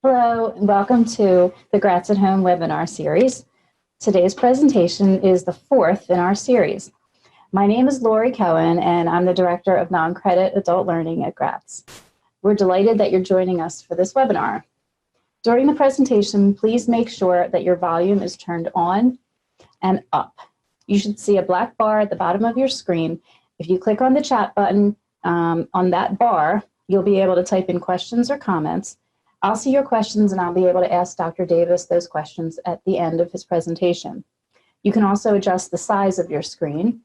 Hello, and welcome to the Gratz at Home webinar series. Today's presentation is the fourth in our series. My name is Lori Cohen, and I'm the Director of Non-Credit Adult Learning at Gratz. We're delighted that you're joining us for this webinar. During the presentation, please make sure that your volume is turned on and up. You should see a black bar at the bottom of your screen. If you click on the chat button on that bar, you'll be able to type in questions or comments. I'll see your questions and I'll be able to ask Dr. Davis those questions at the end of his presentation. You can also adjust the size of your screen.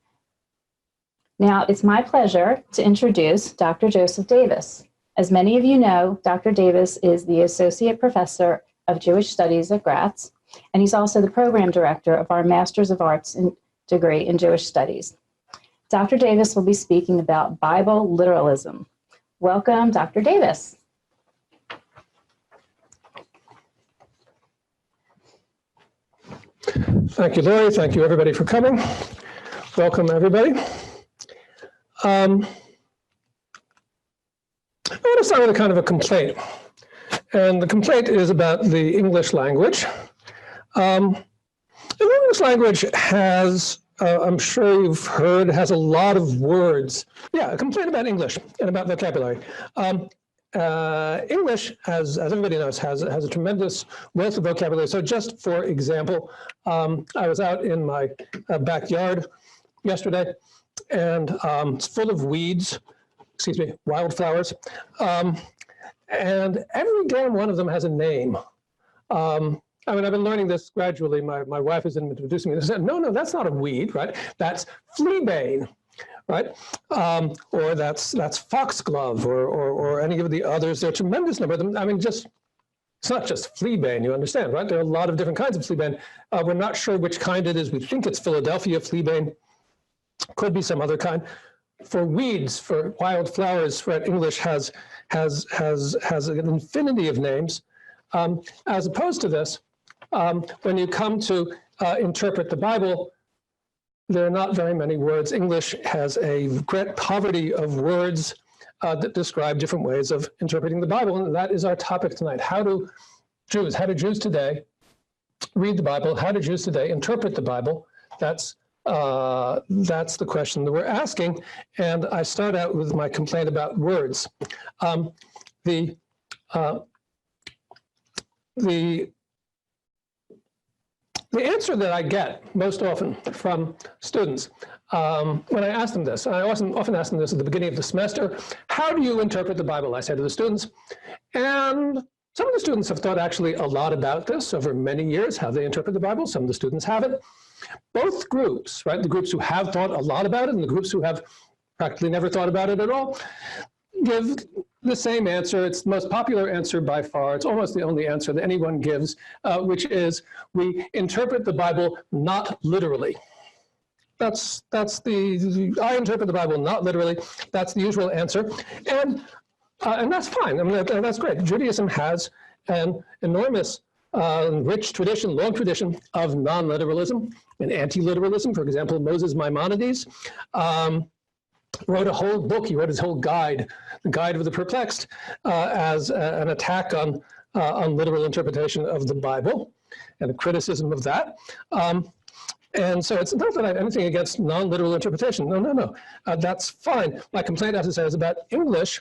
Now, it's my pleasure to introduce Dr. Joseph Davis. As many of you know, Dr. Davis is the Associate Professor of Jewish Studies at Gratz, and he's also the Program Director of our Masters of Arts degree in Jewish Studies. Dr. Davis will be speaking about Bible literalism. Welcome, Dr. Davis. Thank you, Lori. Thank you, everybody, for coming. Welcome, everybody. I want to start with a kind of a complaint. And the complaint is about the English language. The English language has, I'm sure you've heard, has a lot of words. Yeah, a complaint about English and about vocabulary. English, as everybody knows, has a tremendous wealth of vocabulary. So just for example, I was out in my backyard yesterday, and it's full of weeds, wildflowers, and every damn one of them has a name. I mean, I've been learning this gradually. My wife has been introducing me. She said, no, that's not a weed, right? That's fleabane. Right, or that's foxglove, or any of the others. There are a tremendous number of them. I mean, it's not just fleabane. You understand, right? There are a lot of different kinds of fleabane. We're not sure which kind it is. We think it's Philadelphia fleabane. Could be some other kind. For weeds, for wildflowers, right? English has an infinity of names. As opposed to this, when you come to interpret the Bible, there are not very many words. English has a great poverty of words that describe different ways of interpreting the Bible, and that is our topic tonight. How do Jews today read the Bible? How do Jews today interpret the Bible? That's the question that we're asking, and I start out with my complaint about words. The answer that I get most often from students when I ask them this, and I often ask them this at the beginning of the semester, how do you interpret the Bible? I say to the students, and some of the students have thought actually a lot about this over many years, how they interpret the Bible. Some of the students haven't. Both groups, right, the groups who have thought a lot about it and the groups who have practically never thought about it at all, give the same answer. It's the most popular answer by far. It's almost the only answer that anyone gives, which is we interpret the Bible not literally. I interpret the Bible not literally. That's the usual answer, and that's fine. I mean, that's great. Judaism has an enormous, rich tradition, long tradition of non-literalism and anti-literalism. For example, Moses Maimonides wrote a whole book. He wrote his whole guide, the Guide of the Perplexed, as an attack on literal interpretation of the Bible and a criticism of that. And so it's not that I have anything against non-literal interpretation. No. That's fine. My complaint, as I say, is about English,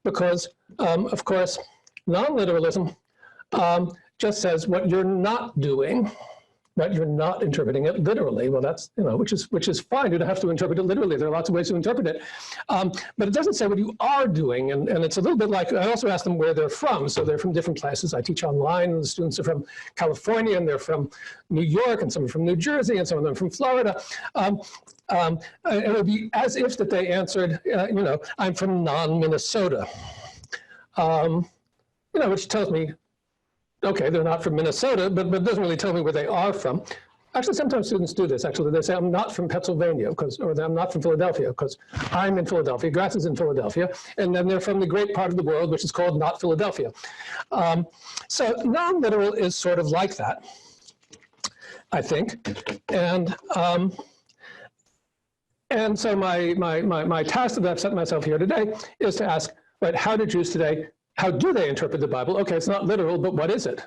because, of course, non-literalism just says what you're not doing, that you're not interpreting it literally. Well, that's, which is fine. You don't have to interpret it literally. There are lots of ways to interpret it. But it doesn't say what you are doing. And it's a little bit like, I also ask them where they're from. So they're from different places. I teach online, and the students are from California, and they're from New York, and some are from New Jersey, and some of them from Florida. It would be as if that they answered, I'm from non-Minnesota, which tells me, okay, they're not from Minnesota, but it doesn't really tell me where they are from. Actually, sometimes students do this. Actually, they say, I'm not from Pennsylvania, or I'm not from Philadelphia, because I'm in Philadelphia, Gratz is in Philadelphia, and then they're from the great part of the world, which is called not Philadelphia. So non-literal is sort of like that, I think. And so my task that I've set myself here today is to ask, right, how do Jews today how do they interpret the Bible? Okay, it's not literal, but what is it?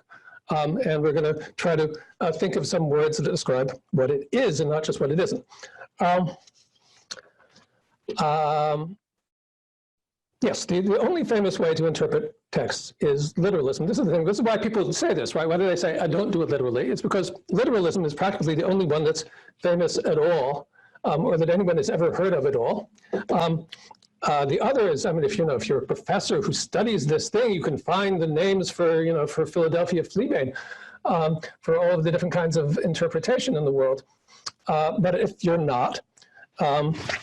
And we're going to try to think of some words that describe what it is and not just what it isn't. Yes, the only famous way to interpret texts is literalism. This is the thing. This is why people say this, right? Why do they say, I don't do it literally? It's because literalism is practically the only one that's famous at all, or that anyone has ever heard of at all. The other is, I mean, if you're a professor who studies this thing, you can find the names for Philadelphia flea bane, for all of the different kinds of interpretation in the world. But if you're not,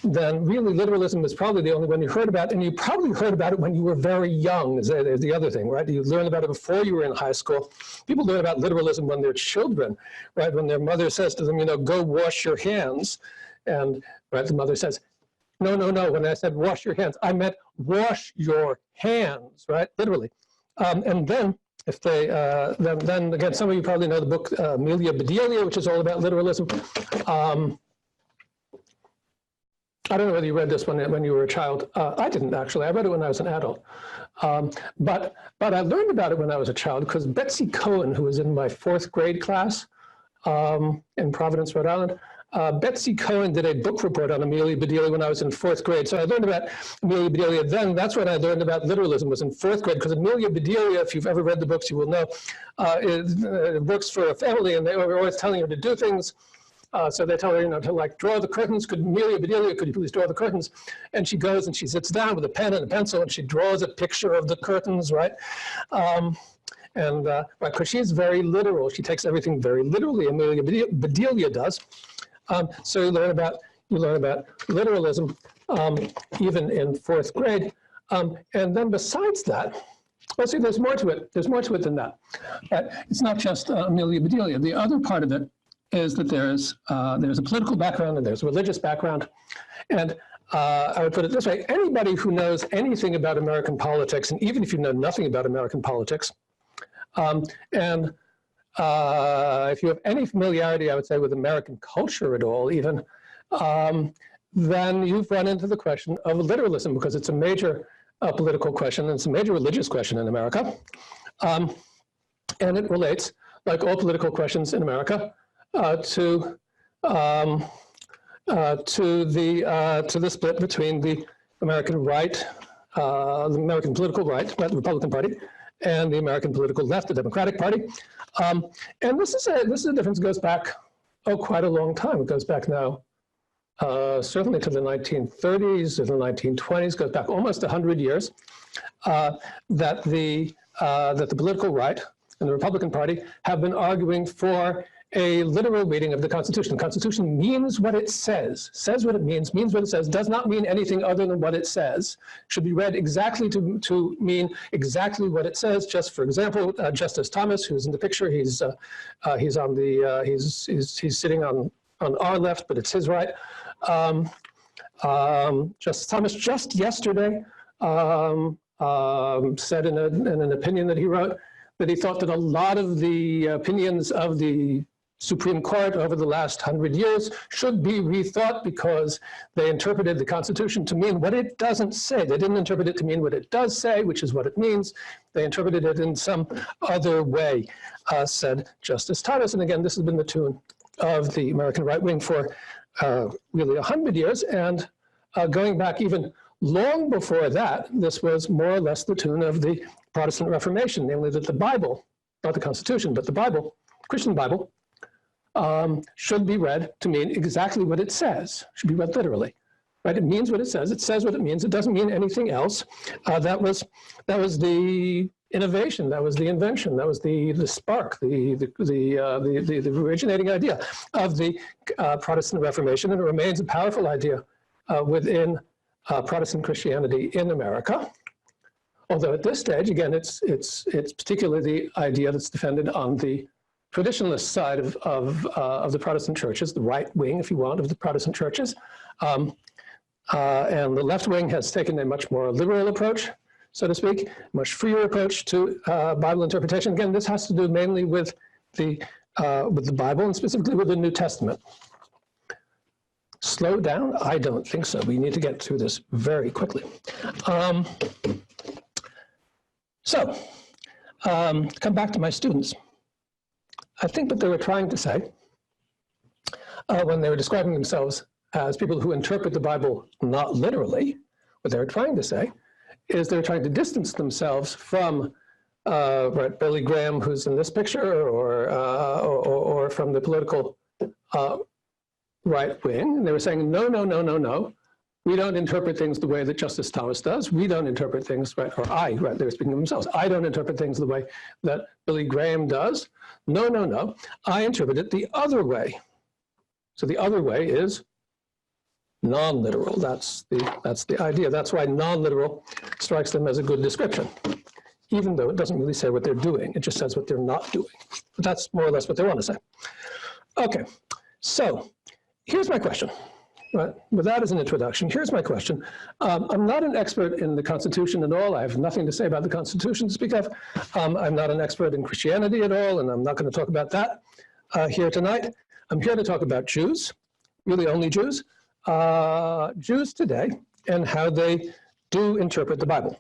then really literalism is probably the only one you heard about, and you probably heard about it when you were very young, is the other thing, right? You learned about it before you were in high school. People learn about literalism when they're children, right? When their mother says to them, go wash your hands, and right, the mother says, no, when I said wash your hands, I meant wash your hands, right? Literally. And then, if they, then again, some of you probably know the book Amelia Bedelia, which is all about literalism. I don't know whether you read this when you were a child. I didn't, actually. I read it when I was an adult. But I learned about it when I was a child because Betsy Cohen, who was in my 4th grade class in Providence, Rhode Island, Betsy Cohen did a book report on Amelia Bedelia when I was in 4th grade. So I learned about Amelia Bedelia then. That's when I learned about literalism, was in 4th grade, because Amelia Bedelia, if you've ever read the books, you will know, works for a family, and they were always telling her to do things. So they tell her, to draw the curtains. Amelia Bedelia, could you please draw the curtains? And she goes and she sits down with a pen and a pencil and she draws a picture of the curtains, right? Because she's very literal. She takes everything very literally, Amelia Bedelia does. So you learn about literalism even in 4th grade. And then besides that, well, see, there's more to it. There's more to it than that. It's not just Amelia Bedelia. The other part of it is that there's a political background and there's a religious background. And I would put it this way: anybody who knows anything about American politics, and even if you know nothing about American politics, if you have any familiarity, I would say, with American culture at all, even, then you've run into the question of literalism, because it's a major political question and it's a major religious question in America. And it relates, like all political questions in America, to the split between the American right, the American political right, the Republican Party, and the American political left, the Democratic Party. And this is a difference that goes back, quite a long time. It goes back now, certainly to the 1930s, to the 1920s, goes back almost 100 years, that the political right and the Republican Party have been arguing for a literal reading of the Constitution. The Constitution means what it says what it means what it says, does not mean anything other than what it says, should be read exactly to mean exactly what it says. Just for example, Justice Thomas, who's in the picture, he's sitting on our left, but it's his right. Justice Thomas just yesterday said in an opinion that he wrote that he thought that a lot of the opinions of the Supreme Court over the last 100 years should be rethought because they interpreted the Constitution to mean what it doesn't say. They didn't interpret it to mean what it does say, which is what it means. They interpreted it in some other way, said Justice Thomas. And again, this has been the tune of the American right wing for really 100 years. And going back even long before that, this was more or less the tune of the Protestant Reformation, namely that the Bible, not the Constitution, but the Bible, Christian Bible, should be read to mean exactly what it says, should be read literally, right? It means what it says what it means, it doesn't mean anything else. That was the innovation, that was the invention, that was the spark, the originating idea of the Protestant Reformation, and it remains a powerful idea within Protestant Christianity in America. Although at this stage, again, it's particularly the idea that's defended on the traditionalist side of the Protestant churches, the right wing, if you want, of the Protestant churches. And the left wing has taken a much more liberal approach, so to speak, much freer approach to Bible interpretation. Again, this has to do mainly with the Bible and specifically with the New Testament. Slow down? I don't think so. We need to get through this very quickly. So, come back to my students. I think what they were trying to say when they were describing themselves as people who interpret the Bible not literally, what they were trying to say is they're trying to distance themselves from Billy Graham, who's in this picture, or from the political right wing. And they were saying, no, no, no, no, no. We don't interpret things the way that Justice Thomas does. We don't interpret things, right, or I, right, they were speaking of themselves. I don't interpret things the way that Billy Graham does. No, no, no. I interpret it the other way. So the other way is non-literal. That's the idea. That's why non-literal strikes them as a good description, even though it doesn't really say what they're doing. It just says what they're not doing. But that's more or less what they want to say. Okay, so here's my question. Right. With that as an introduction, here's my question. I'm not an expert in the Constitution at all. I have nothing to say about the Constitution to speak of. I'm not an expert in Christianity at all, and I'm not going to talk about that here tonight. I'm here to talk about Jews, really only Jews, Jews today, and how they do interpret the Bible.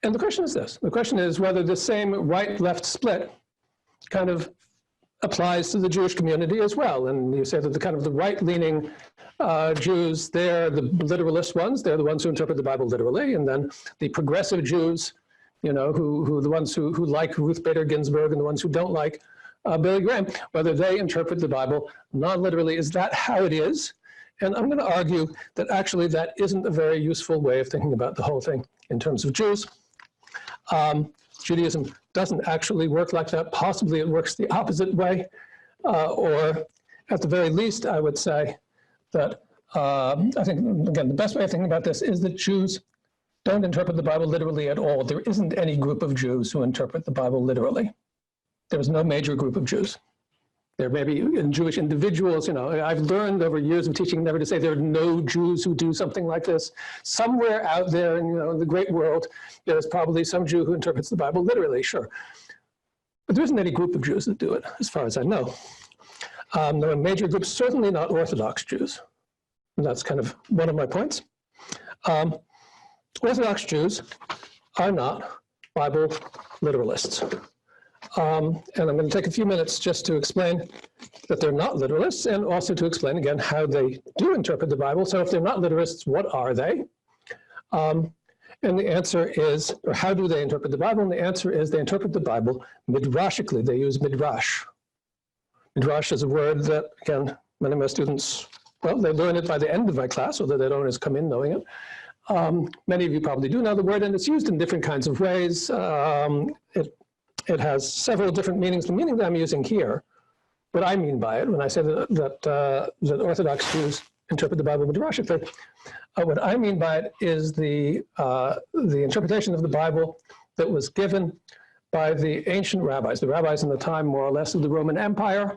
And the question is this. The question is whether the same right-left split kind of applies to the Jewish community as well. And you say that the kind of the right-leaning Jews, they're the literalist ones. They're the ones who interpret the Bible literally. And then the progressive Jews, you know, who the ones who like Ruth Bader Ginsburg and the ones who don't like Billy Graham, whether they interpret the Bible non-literally. Is that how it is? And I'm going to argue that actually that isn't a very useful way of thinking about the whole thing in terms of Jews. Judaism doesn't actually work like that. Possibly it works the opposite way. Or at the very least, I would say that I think, again, the best way of thinking about this is that Jews don't interpret the Bible literally at all. There isn't any group of Jews who interpret the Bible literally. There's no major group of Jews. There may be Jewish individuals, you know, I've learned over years of teaching never to say there are no Jews who do something like this. Somewhere out there in, in the great world, there's probably some Jew who interprets the Bible literally, sure. But there isn't any group of Jews that do it, as far as I know. There are major groups, certainly not Orthodox Jews. And that's kind of one of my points. Orthodox Jews are not Bible literalists. And I'm going to take a few minutes just to explain that they're not literalists, and also to explain again how they do interpret the Bible. So if they're not literalists, what are they? And the answer is, or how do they interpret the Bible? And the answer is they interpret the Bible midrashically. They use midrash. Midrash is a word that, again, many of my students, well, they learn it by the end of my class, although they don't always come in knowing it. Many of you probably do know the word, and it's used in different kinds of ways. It has several different meanings. The meaning that I'm using here, what I mean by it, when I say that Orthodox Jews interpret the Bible midrashically, what I mean by it is the interpretation of the Bible that was given by the ancient rabbis, the rabbis in the time more or less of the Roman Empire,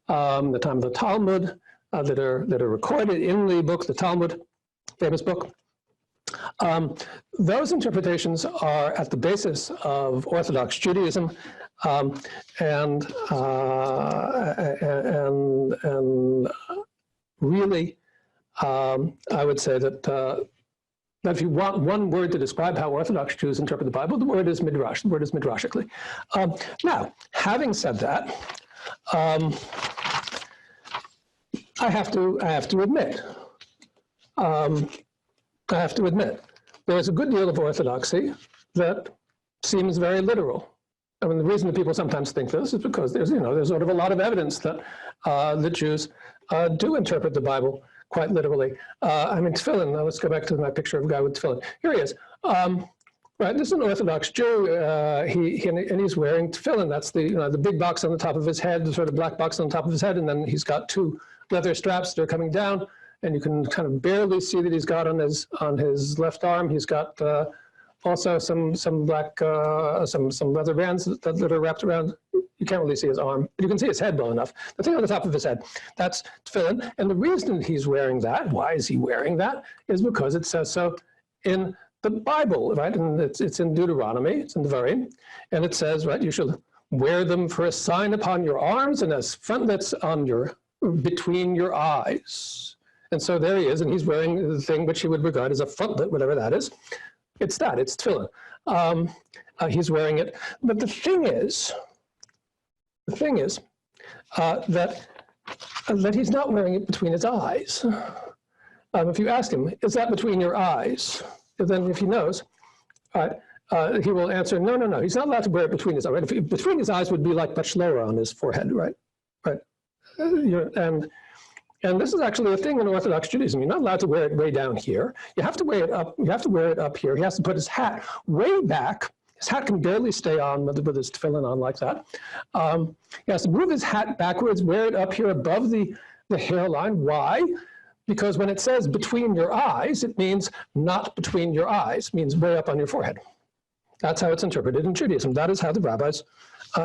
the time of the Talmud, that are recorded in the book, the Talmud, famous book. Those interpretations are at the basis of Orthodox Judaism, and really, I would say that if you want one word to describe how Orthodox Jews interpret the Bible, the word is midrash. The word is midrashically. Now, having said that, I have to admit. There's a good deal of orthodoxy that seems very literal. I mean, the reason that people sometimes think this is because there's sort of a lot of evidence that the Jews do interpret the Bible quite literally. I mean, tefillin. Now let's go back to my picture of a guy with tefillin. Here he is. Right, this is an Orthodox Jew. He's wearing tefillin. That's the big box on the top of his head, the sort of black box on the top of his head, and then he's got two leather straps that are coming down. And you can kind of barely see that he's got on his left arm. He's got also some black some leather bands that are wrapped around. You can't really see his arm, but you can see his head well enough. The thing on the top of his head, that's tefillin. And the reason he's wearing that, why is he wearing that, is because it says so in the Bible, right? And it's in Deuteronomy, it's in the Devarim, and it says, right, you shall wear them for a sign upon your arms and as frontlets between your eyes. And so there he is, and he's wearing the thing which he would regard as a frontlet, whatever that is. It's tefillin. He's wearing it. But the thing is that he's not wearing it between his eyes. If you ask him, is that between your eyes? Then if he knows, he will answer, no, no, no. He's not allowed to wear it between his eyes. Right? If between his eyes would be like bachelora on his forehead, right? Right. And this is actually a thing in Orthodox Judaism. You're not allowed to wear it way down here. You have to wear it up. You have to wear it up here. He has to put his hat way back. His hat can barely stay on with his tefillin on like that. He has to move his hat backwards, wear it up here above the hairline. Why? Because when it says between your eyes, it means not between your eyes, it means way up on your forehead. That's how it's interpreted in Judaism. That is how the rabbis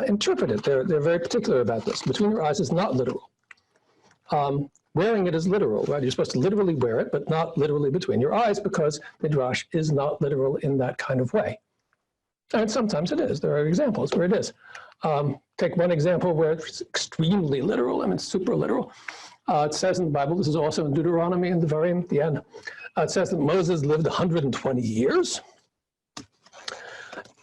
interpret it. They're very particular about this. Between your eyes is not literal. Wearing it is literal, right? You're supposed to literally wear it, but not literally between your eyes, because Midrash is not literal in that kind of way. And sometimes it is. There are examples where it is. Take one example where it's extremely literal, I mean, super literal. It says in the Bible, this is also in Deuteronomy in the very end, the end. It says that Moses lived 120 years.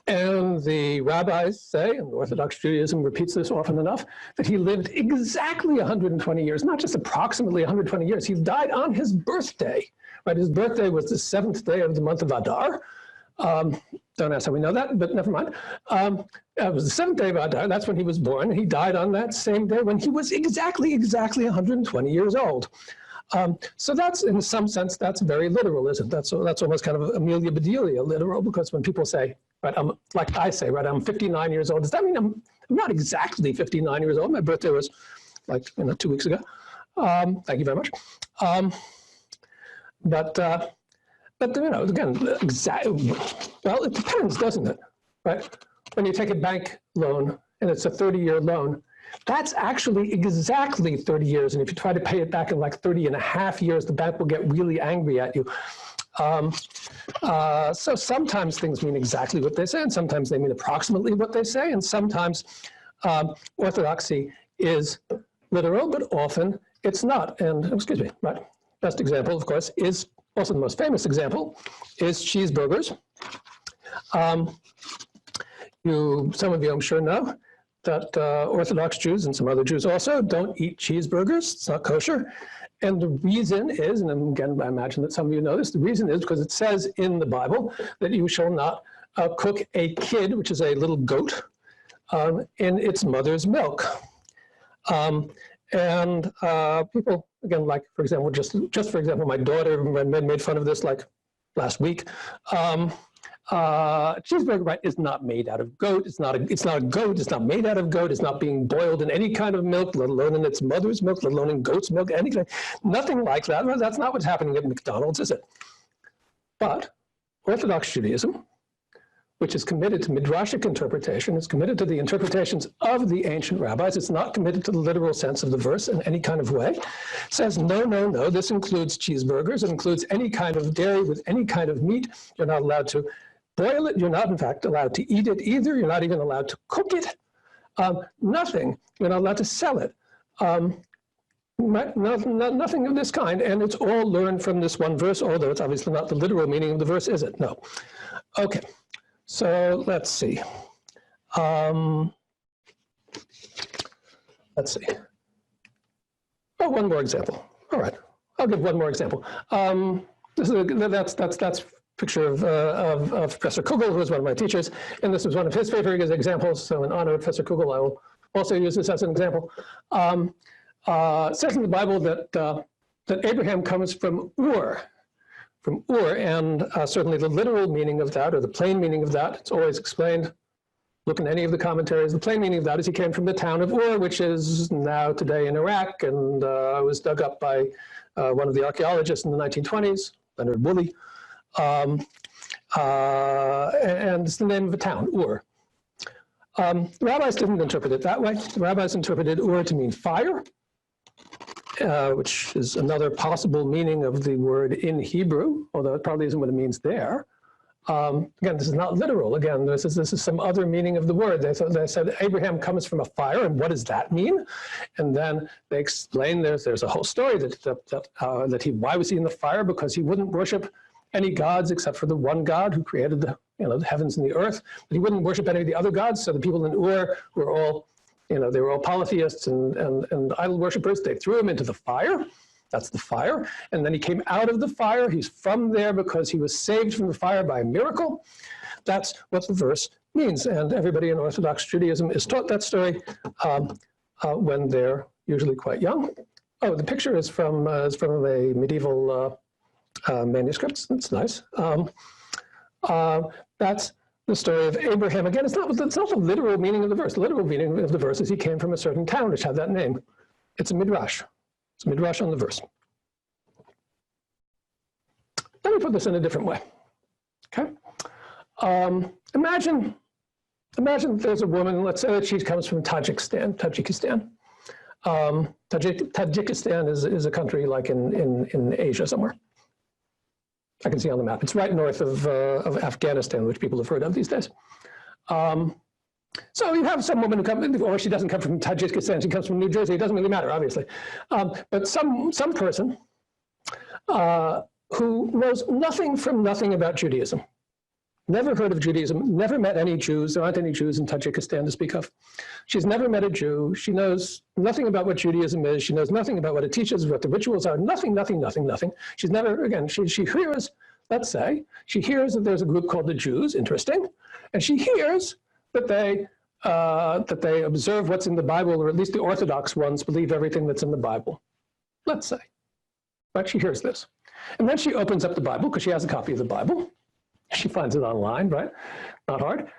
And the rabbis say, and Orthodox Judaism repeats this often enough, that he lived exactly 120 years, not just approximately 120 years. He died on his birthday, right? His birthday was the 7th day of the month of Adar. Don't ask how we know that, but never mind. It was the 7th day of Adar, that's when he was born. He died on that same day when he was exactly 120 years old. So that's, in some sense, that's very literal, isn't it? That's almost kind of Amelia Bedelia literal, because when people say, right, like I say, right, I'm 59 years old, does that mean I'm not exactly 59 years old? My birthday was like, 2 weeks ago. Thank you very much. But again, well, it depends, doesn't it? Right? When you take a bank loan and it's a 30-year loan, that's actually exactly 30 years. And if you try to pay it back in like 30 and a half years, the bank will get really angry at you. So sometimes things mean exactly what they say, and sometimes they mean approximately what they say, and sometimes orthodoxy is literal, but often it's not. And, excuse me, right, best example, of course, is also the most famous example, is cheeseburgers. Some of you, I'm sure, know that Orthodox Jews and some other Jews also don't eat cheeseburgers. It's not kosher. And the reason is, and again, I imagine that some of you know this, the reason is because it says in the Bible that you shall not cook a kid, which is a little goat, in its mother's milk. And people, again, like, for example, just for example, my daughter made fun of this like last week. Cheeseburger, right, is not made out of goat. It's not a goat. It's not made out of goat. It's not being boiled in any kind of milk, let alone in its mother's milk, let alone in goat's milk, anything. Nothing like that. Well, that's not what's happening at McDonald's, is it? But Orthodox Judaism, which is committed to midrashic interpretation, is committed to the interpretations of the ancient rabbis. It's not committed to the literal sense of the verse in any kind of way. Says, no, no, no, this includes cheeseburgers. It includes any kind of dairy with any kind of meat. You're not allowed to boil it. You're not, in fact, allowed to eat it either. You're not even allowed to cook it. Nothing. You're not allowed to sell it. Nothing of this kind. And it's all learned from this one verse, although it's obviously not the literal meaning of the verse, is it? No. Okay. So let's see. Let's see. Oh, one more example. All right. I'll give one more example. That's picture of Professor Kugel, who was one of my teachers, and this was one of his favorite examples. So in honor of Professor Kugel, I will also use this as an example. It says in the Bible that Abraham comes from Ur, and certainly the literal meaning of that, or the plain meaning of that, it's always explained. Look in any of the commentaries. The plain meaning of that is he came from the town of Ur, which is now today in Iraq, and was dug up by one of the archaeologists in the 1920s, Leonard Woolley. And it's the name of a town, Ur. The rabbis didn't interpret it that way. The rabbis interpreted Ur to mean fire, which is another possible meaning of the word in Hebrew, although it probably isn't what it means there. Again, this is not literal. Again, this is some other meaning of the word. They said Abraham comes from a fire, and what does that mean? And then they explain there's a whole story that why was he in the fire? Because he wouldn't worship any gods except for the one God who created the heavens and the earth. But he wouldn't worship any of the other gods. So the people in Ur were all, they were all polytheists and idol worshippers. They threw him into the fire. That's the fire. And then he came out of the fire. He's from there because he was saved from the fire by a miracle. That's what the verse means. And everybody in Orthodox Judaism is taught that story when they're usually quite young. Oh, the picture is from a medieval manuscript. That's nice. That's the story of Abraham. Again, it's not the literal meaning of the verse. The literal meaning of the verse is he came from a certain town which had that name. It's a midrash. It's a midrash on the verse. Let me put this in a different way. Okay. Imagine there's a woman, let's say that she comes from Tajikistan. Tajikistan is a country like in Asia somewhere. I can see on the map. It's right north of Afghanistan, which people have heard of these days. So you have some woman who comes, or she doesn't come from Tajikistan, she comes from New Jersey. It doesn't really matter, obviously. But some person who knows nothing about Judaism. Never heard of Judaism, never met any Jews. There aren't any Jews in Tajikistan to speak of. She's never met a Jew. She knows nothing about what Judaism is. She knows nothing about what it teaches, what the rituals are, nothing. She's never, again, she hears, let's say, she hears that there's a group called the Jews, interesting, and she hears that they observe what's in the Bible, or at least the Orthodox ones believe everything that's in the Bible, let's say. But she hears this. And then she opens up the Bible, because she has a copy of the Bible. She finds it online, right? Not hard.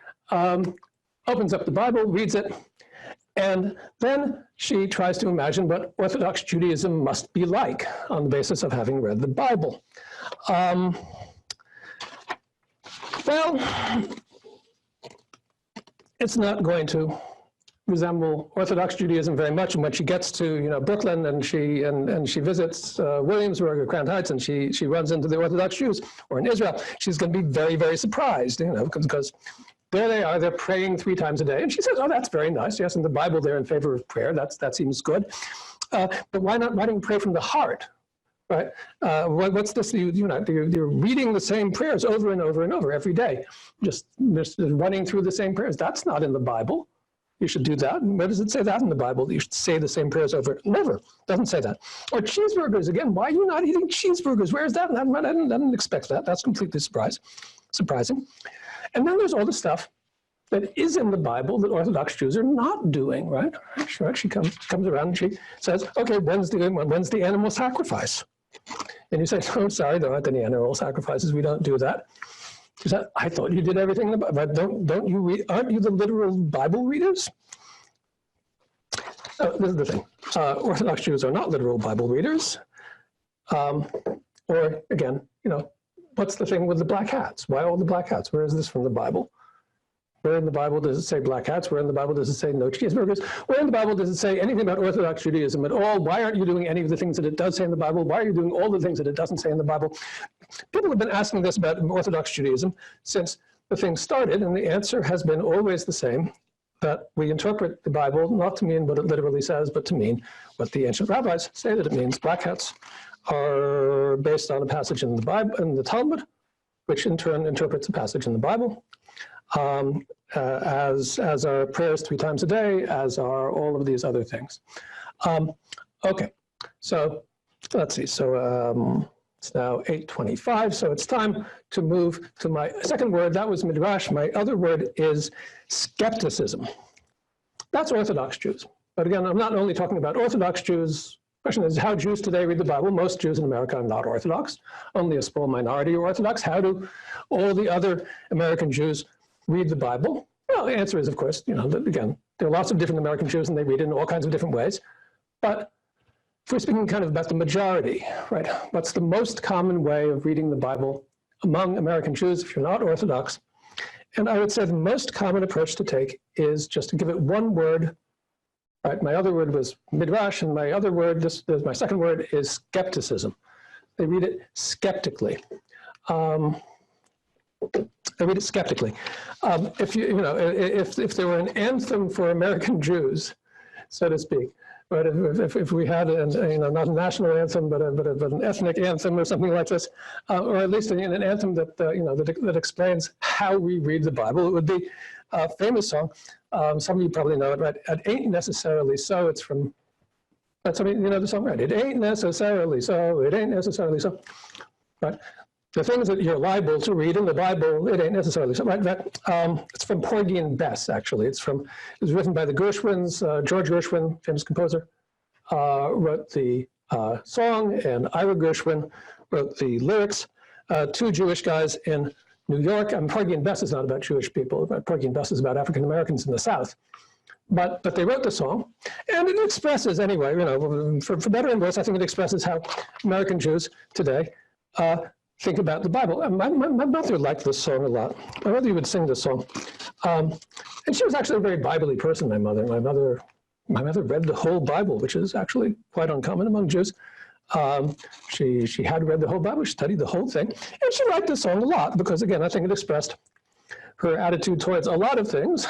Opens up the Bible, reads it, and then she tries to imagine what Orthodox Judaism must be like on the basis of having read the Bible. Well, it's not going to resemble Orthodox Judaism very much. And when she gets to Brooklyn and she visits Williamsburg or Crown Heights and she runs into the Orthodox Jews, or in Israel, she's going to be very, very surprised, because there they are, they're praying 3 times a day. And she says, oh, that's very nice. Yes, in the Bible they're in favor of prayer. That seems good. But why don't you pray from the heart? Right? What's this? You're reading the same prayers over and over and over every day, just running through the same prayers. That's not in the Bible. You should do that. And where does it say that in the Bible? You should say the same prayers over. Never. Doesn't say that. Or cheeseburgers. Again, why are you not eating cheeseburgers? Where is that? I didn't expect that. That's completely surprising. And then there's all the stuff that is in the Bible that Orthodox Jews are not doing, right? She comes around and she says, okay, when's the animal sacrifice? And you say, oh, sorry, there aren't any animal sacrifices. We don't do that. She said, I thought you did everything in the Bible. Don't you read? Aren't you the literal Bible readers? This is the thing. Orthodox Jews are not literal Bible readers. Or again, what's the thing with the black hats? Why all the black hats? Where is this from the Bible? Where in the Bible does it say black hats? Where in the Bible does it say no cheeseburgers? Where in the Bible does it say anything about Orthodox Judaism at all? Why aren't you doing any of the things that it does say in the Bible? Why are you doing all the things that it doesn't say in the Bible? People have been asking this about Orthodox Judaism since the thing started, and the answer has been always the same, that we interpret the Bible not to mean what it literally says, but to mean what the ancient rabbis say that it means. Black hats are based on a passage in the Bible, in the Talmud, which in turn interprets a passage in the Bible. As are prayers 3 times a day, as are all of these other things. Okay, so let's see. So it's now 8:25, so it's time to move to my second word. That was midrash. My other word is skepticism. That's Orthodox Jews. But again, I'm not only talking about Orthodox Jews. The question is how Jews today read the Bible. Most Jews in America are not Orthodox. Only a small minority are Orthodox. How do all the other American Jews read the Bible? Well, the answer is, of course, again, there are lots of different American Jews and they read it in all kinds of different ways. But if we're speaking kind of about the majority, right, what's the most common way of reading the Bible among American Jews if you're not Orthodox? And I would say the most common approach to take is just to give it one word. Right, my other word was midrash, and my other word, my second word is skepticism. They read it skeptically. They read it skeptically. If there were an anthem for American Jews, so to speak, right? If we had not a national anthem, but an ethnic anthem or something like this, or at least an anthem that that explains how we read the Bible, it would be a famous song. Some of you probably know it, right? It ain't necessarily so. It's from. Some of you know the song, right? It ain't necessarily so. It ain't necessarily so, right? The things that you're liable to read in the Bible, it ain't necessarily so, right? It's from Porgy and Bess, actually. It was written by the Gershwins. George Gershwin, famous composer, wrote the song, and Ira Gershwin wrote the lyrics. Two Jewish guys in New York. Porgy and Bess is not about Jewish people. Porgy and Bess is about African Americans in the South. But they wrote the song, and it expresses, anyway, for better and worse, I think it expresses how American Jews today think about the Bible. And my mother liked this song a lot. My mother would sing this song. And she was actually a very Bible-y person, my mother. My mother read the whole Bible, which is actually quite uncommon among Jews. She had read the whole Bible, she studied the whole thing, and she liked this song a lot because, again, I think it expressed her attitude towards a lot of things.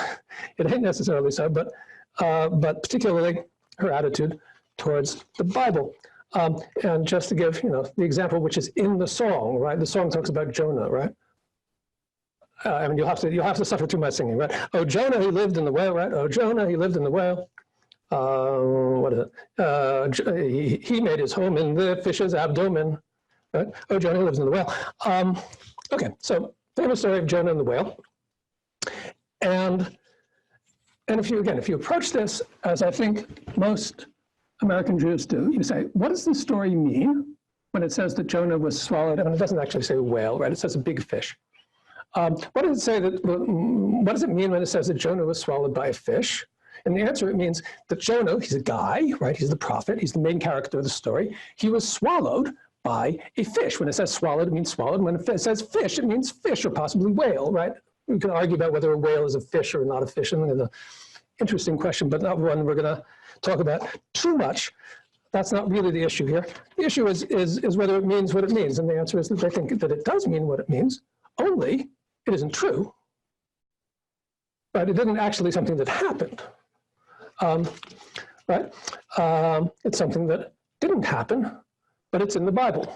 It ain't necessarily so, but particularly her attitude towards the Bible. And just to give, the example which is in the song, right? The song talks about Jonah, right? You'll have to suffer through my singing, right? Oh, Jonah, he lived in the whale, right? Oh, Jonah, he lived in the whale. What is it? He made his home in the fish's abdomen, right? Oh, Jonah, he lives in the whale. Okay, so famous story of Jonah and the whale. And if you approach this, as I think most American Jews do, you say, what does the story mean when it says that Jonah was swallowed? And it doesn't actually say whale, right? It says a big fish. What does it mean when it says that Jonah was swallowed by a fish? And the answer, it means that Jonah, he's a guy, right? He's the prophet. He's the main character of the story. He was swallowed by a fish. When it says swallowed, it means swallowed. When it says fish, it means fish or possibly whale, right? We can argue about whether a whale is a fish or not a fish. And it's an interesting question, but not one we're going to talk about too much. That's not really the issue here. The issue is whether it means what it means. And the answer is that they think that it does mean what it means, only it isn't true. But it isn't actually something that happened. Right? It's something that didn't happen, but it's in the Bible.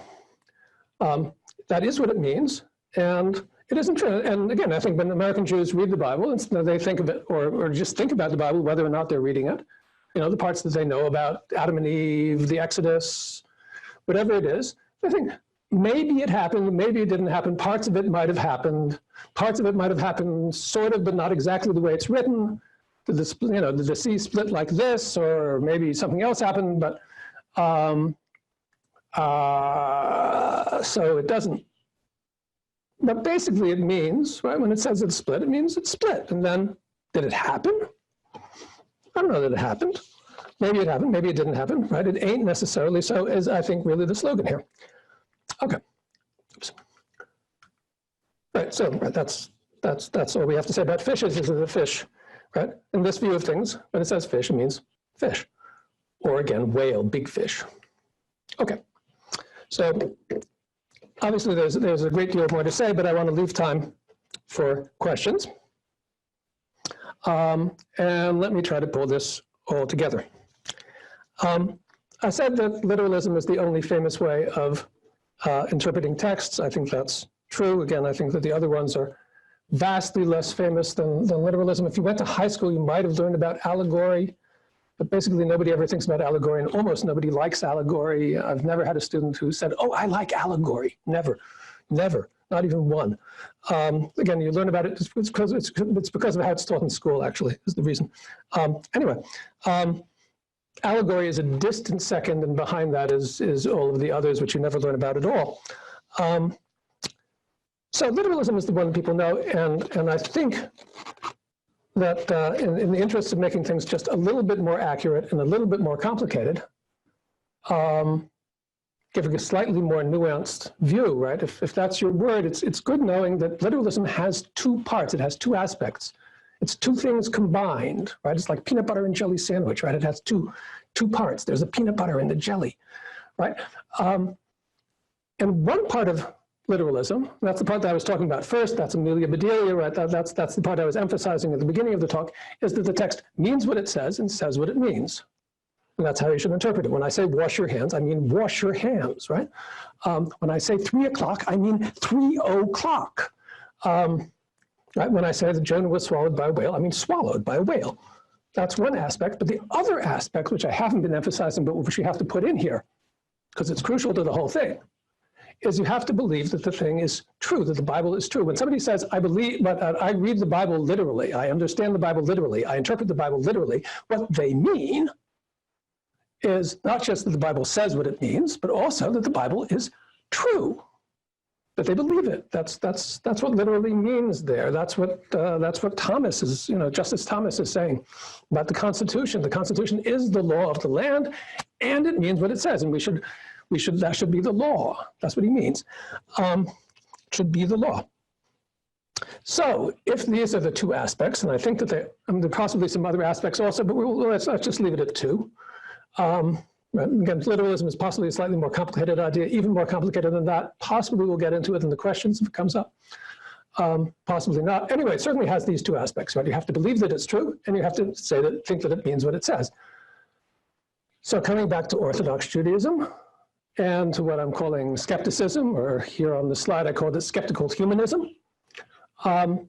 That is what it means, and it isn't true. And again, I think when American Jews read the Bible, and they think of it, or just think about the Bible, whether or not they're reading it, the parts that they know about Adam and Eve, the Exodus, whatever it is, they think maybe it happened, maybe it didn't happen, parts of it might have happened, parts of it might have happened sort of, but not exactly the way it's written. Did the sea split like this, or maybe something else happened, but so it doesn't. But basically it means, right, when it says it split, it means it split. And then, did it happen? I don't know that it happened. Maybe it happened, maybe it didn't happen, right? It ain't necessarily so, is I think really the slogan here. Okay. Oops. Right, so right, that's all we have to say about fishes, is that a fish, right? In this view of things, when it says fish, it means fish. Or again, whale, big fish. Okay, so obviously there's a great deal more to say, but I want to leave time for questions. And let me try to pull this all together. I said that literalism is the only famous way of interpreting texts. I think that's true. Again, I think that the other ones are vastly less famous than literalism. If you went to high school, you might have learned about allegory, but basically nobody ever thinks about allegory, and almost nobody likes allegory. I've never had a student who said, oh, I like allegory. Never, not even one. Again, you learn about it, it's because of how it's taught in school, actually, is the reason. Anyway, allegory is a distant second, and behind that is all of the others, which you never learn about at all. So literalism is the one people know, and I think that in the interest of making things just a little bit more accurate and a little bit more complicated, giving a slightly more nuanced view, right? If that's your word, it's good knowing that literalism has two parts. It has two aspects. It's two things combined, right? It's like peanut butter and jelly sandwich, right? It has two parts. There's a peanut butter and the jelly, right? And one part of literalism, that's the part that I was talking about first, that's Amelia Bedelia, right? That's the part I was emphasizing at the beginning of the talk, is that the text means what it says and says what it means. And that's how you should interpret it. When I say wash your hands, I mean wash your hands, right? When I say 3 o'clock, I mean 3 o'clock. Right? When I say that Jonah was swallowed by a whale, I mean swallowed by a whale. That's one aspect. But the other aspect, which I haven't been emphasizing, but which you have to put in here, because it's crucial to the whole thing, is you have to believe that the thing is true, that the Bible is true. When somebody says, I believe, but I read the Bible literally, I understand the Bible literally, I interpret the Bible literally, what they mean is not just that the Bible says what it means, but also that the Bible is true, that they believe it. That's what literally means there. That's what Thomas is, Justice Thomas is saying about the Constitution. The Constitution is the law of the land, and it means what it says, and that should be the law. That's what he means. Should be the law. So if these are the two aspects, and I think that there are possibly some other aspects also, but let's just leave it at two. Again, literalism is possibly a slightly more complicated idea, even more complicated than that. Possibly we'll get into it in the questions if it comes up. Possibly not. Anyway, it certainly has these two aspects, right? You have to believe that it's true, and you have to think that it means what it says. So coming back to Orthodox Judaism and to what I'm calling skepticism, or here on the slide I called it skeptical humanism, you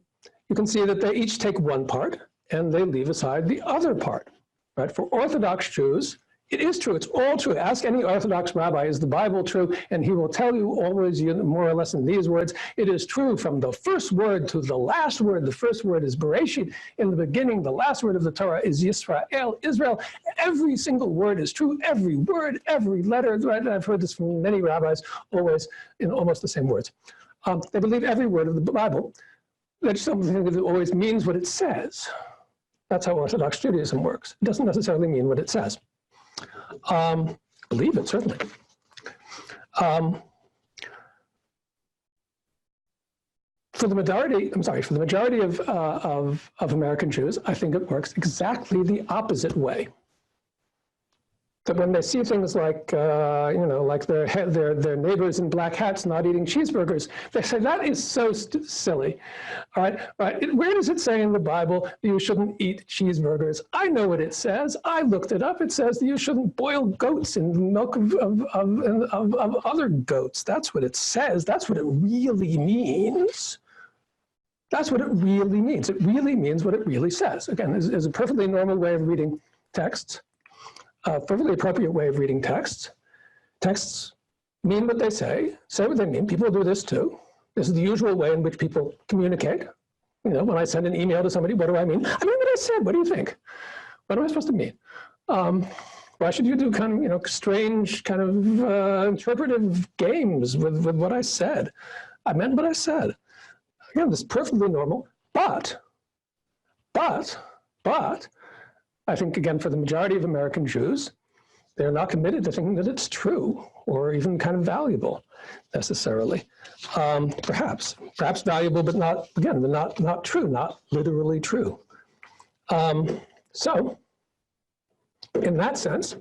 can see that they each take one part and they leave aside the other part, right? For Orthodox Jews, it is true. It's all true. Ask any Orthodox rabbi, is the Bible true? And he will tell you always, more or less in these words, it is true from the first word to the last word. The first word is Bereshit in the beginning. The last word of the Torah is Yisrael, Israel. Every single word is true. Every word, every letter, right? And I've heard this from many rabbis, always in almost the same words. They believe every word of the Bible. That's something that always means what it says. That's how Orthodox Judaism works. It doesn't necessarily mean what it says. Believe it, certainly. For the majority of American Jews, I think it works exactly the opposite way. That when they see things like, like their neighbors in black hats not eating cheeseburgers, they say, that is so silly, all right? Where does it say in the Bible that you shouldn't eat cheeseburgers? I know what it says. I looked it up. It says that you shouldn't boil goats in the milk of other goats. That's what it says. That's what it really means. That's what it really means. It really means what it really says. Again, is a perfectly normal way of reading texts. A perfectly appropriate way of reading texts. Texts mean what they say what they mean. People do this too. This is the usual way in which people communicate. When I send an email to somebody, what do I mean? I mean what I said. What do you think? What am I supposed to mean? Why should you do kind of, strange kind of interpretive games with what I said? I meant what I said. Again, this is perfectly normal, but I think, again, for the majority of American Jews, they're not committed to thinking that it's true or even kind of valuable necessarily. Perhaps valuable, but not, again, not true, not literally true. So in that sense,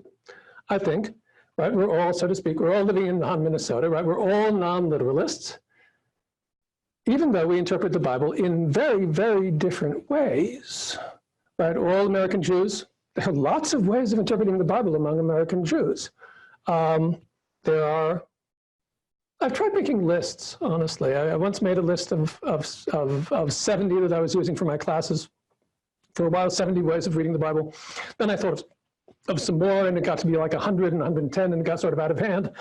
I think, right, we're all, so to speak, we're all living in non-Minnesota, right? We're all non-literalists, even though we interpret the Bible in very, very different ways. Right, all American Jews, there are lots of ways of interpreting the Bible among American Jews. I've tried making lists, honestly. I once made a list of 70 that I was using for my classes. For a while, 70 ways of reading the Bible. Then I thought of some more, and it got to be like 100 and 110, and it got sort of out of hand.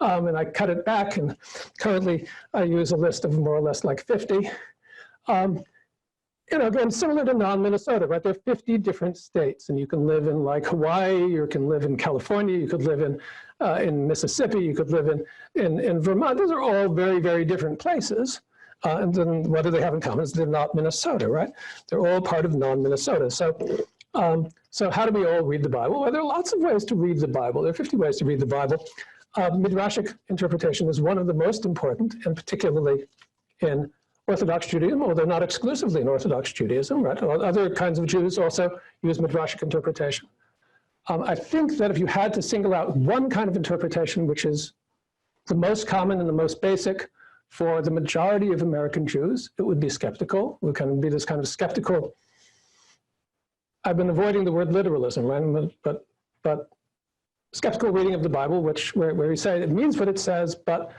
And I cut it back, and currently I use a list of more or less like 50. Again, similar to non-Minnesota, right? There are 50 different states, and you can live in like Hawaii, you can live in California, you could live in Mississippi, you could live in Vermont. Those are all very, very different places. And then what do they have in common? Is they're not Minnesota, right? They're all part of non-Minnesota. So how do we all read the Bible? Well, there are lots of ways to read the Bible. There are 50 ways to read the Bible. Midrashic interpretation is one of the most important, and particularly in Orthodox Judaism, although not exclusively in Orthodox Judaism, right? Other kinds of Jews also use Midrashic interpretation. I think that if you had to single out one kind of interpretation, which is the most common and the most basic for the majority of American Jews, it would be skeptical. It would kind of be this kind of skeptical. I've been avoiding the word literalism, right? But skeptical reading of the Bible, where we say it means what it says, but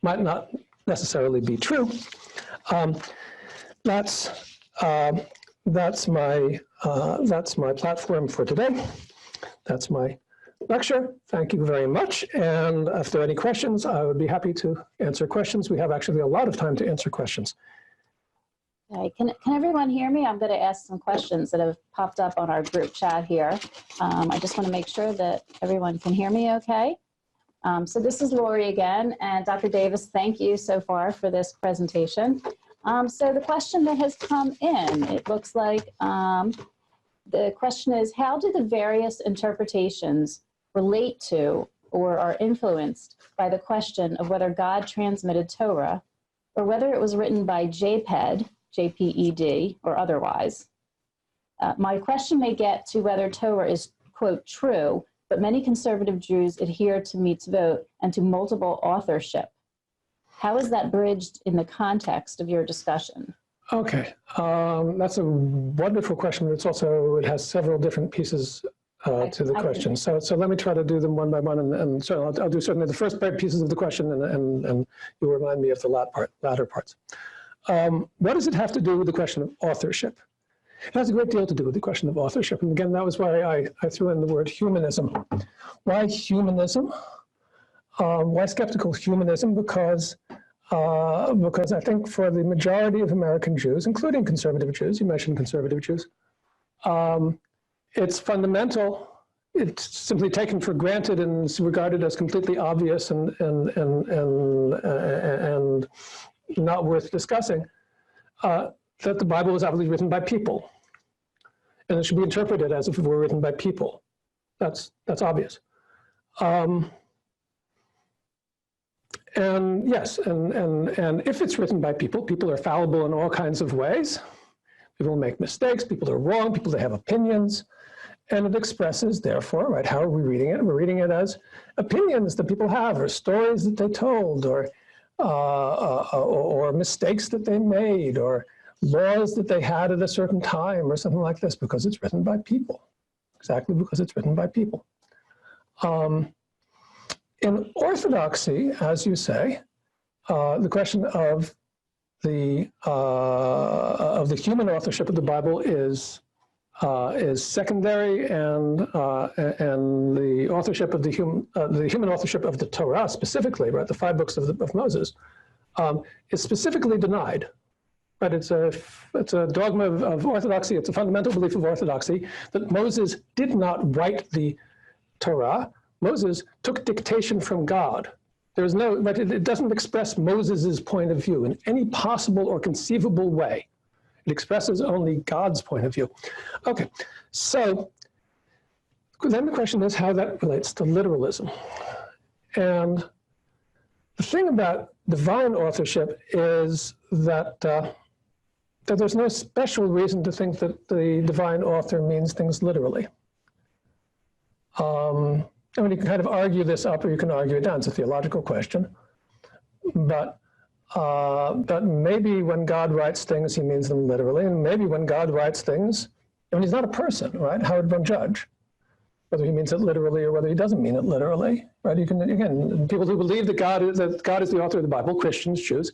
might not necessarily be true. That's my platform for today. That's my lecture. Thank you very much. And if there are any questions, I would be happy to answer questions. We have actually a lot of time to answer questions. Okay. Can everyone hear me? I'm going to ask some questions that have popped up on our group chat here. I just want to make sure that everyone can hear me okay. So this is Lori again, and Dr. Davis, thank you so far for this presentation. So the question that has come in, it looks like the question is, how do the various interpretations relate to or are influenced by the question of whether God transmitted Torah or whether it was written by JPED, JPED, or otherwise? My question may get to whether Torah is, quote, true, but many conservative Jews adhere to mitzvot and to multiple authorship. How is that bridged in the context of your discussion? Okay, that's a wonderful question. It has several different pieces to the question. So let me try to do them one by one, and so I'll do certainly the first pieces of the question, and you'll remind me of the latter parts. What does it have to do with the question of authorship? It has a great deal to do with the question of authorship. And again, that was why I threw in the word humanism. Why humanism? Why skeptical humanism? Because I think for the majority of American Jews, including conservative Jews, you mentioned conservative Jews, it's fundamental. It's simply taken for granted and is regarded as completely obvious and not worth discussing, that the Bible was obviously written by people, and it should be interpreted as if it were written by people. That's obvious. And yes, and if it's written by people, people are fallible in all kinds of ways. People make mistakes, people are wrong, people that have opinions, and it expresses, therefore, right, how are we reading it? We're reading it as opinions that people have, or stories that they told, or mistakes that they made, or laws that they had at a certain time, or something like this, because it's written by people. Exactly because it's written by people. In Orthodoxy, as you say, the question of the human authorship of the Bible is secondary, and the authorship of the human authorship of the Torah specifically, right, the 5 books of Moses, is specifically denied. But it's a dogma of Orthodoxy. It's a fundamental belief of Orthodoxy that Moses did not write the Torah. Moses took dictation from God. There's no, but it doesn't express Moses's point of view in any possible or conceivable way. It expresses only God's point of view. Okay, so then the question is how that relates to literalism. And the thing about divine authorship is that there's no special reason to think that the divine author means things literally. I mean, you can kind of argue this up or you can argue it down. It's a theological question. But maybe when God writes things, he means them literally. And maybe when God writes things, I mean, he's not a person, right? How would one judge whether he means it literally or whether he doesn't mean it literally, right? You can, again, people who believe that God is the author of the Bible, Christians, Jews,